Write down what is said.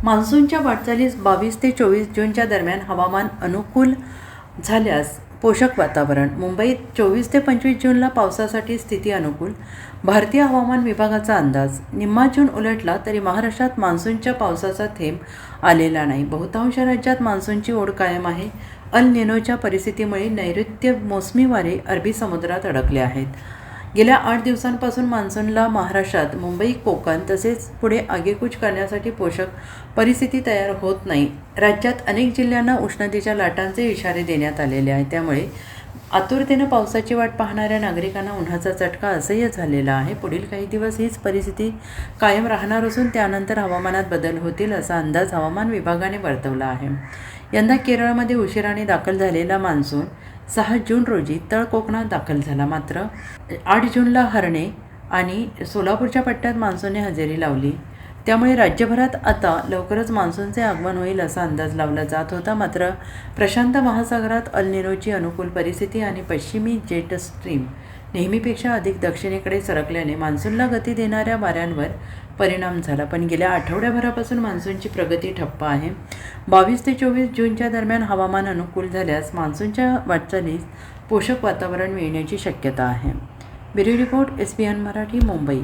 मान्सूनच्या वाटचालीस 22 ते 24 जूनच्या दरम्यान हवामान अनुकूल झाल्यास पोषक वातावरण. मुंबईत 24 ते 25 जूनला पावसासाठी स्थिती अनुकूल. भारतीय हवामान विभागाचा अंदाज. निम्मा जून उलटला तरी महाराष्ट्रात मान्सूनच्या पावसाचा थेंब आलेला नाही. बहुतांश राज्यात मान्सूनची ओढ कायम आहे. अल निनोच्या परिस्थितीमुळे नैऋत्य मोसमी वारे अरबी समुद्रात अडकले आहेत. गेल्या 8 दिवसांपासून मान्सूनला महाराष्ट्रात मुंबई, कोकण तसेच पुढे आगेकूच करण्यासाठी पोषक परिस्थिती तयार होत नाही. राज्यात अनेक जिल्ह्यांना उष्णतेच्या लाटांचे इशारे देण्यात आलेले आहेत. त्यामुळे आतुरतेनं पावसाची वाट पाहणाऱ्या नागरिकांना उन्हाचा चटका असह्य झालेला आहे. पुढील काही दिवस हीच परिस्थिती कायम राहणार असून त्यानंतर हवामानात बदल होतील असा अंदाज हवामान विभागाने वर्तवला आहे. यंदा केरळमध्ये उशिराने दाखल झालेला मान्सून 6 जून रोजी तळ कोकणात दाखल झाला. मात्र 8 जूनला हर्णे आणि सोलापूरच्या पट्ट्यात मान्सूनने हजेरी लावली. त्यामुळे राज्यभरात आता लवकरच मान्सूनचे आगमन होईल असा अंदाज लावला जात होता. मात्र प्रशांत महासागरात अल निनोची अनुकूल परिस्थिती आणि पश्चिमी जेट स्ट्रीम नेहमीपेक्षा अधिक दक्षिणेकडे सरकल्याने मान्सूनला गती देणाऱ्या वाऱ्यांवर परिणाम झाला. पण गेल्या आठवड्याभरापासून मान्सूनची प्रगती ठप्प आहे. 22 ते 24 जूनच्या दरम्यान हवामान अनुकूल झाल्यास मान्सूनच्या वाटचालीस पोषक वातावरण मिळण्याची शक्यता आहे. Bureau report, SBN Marathi, Mumbai.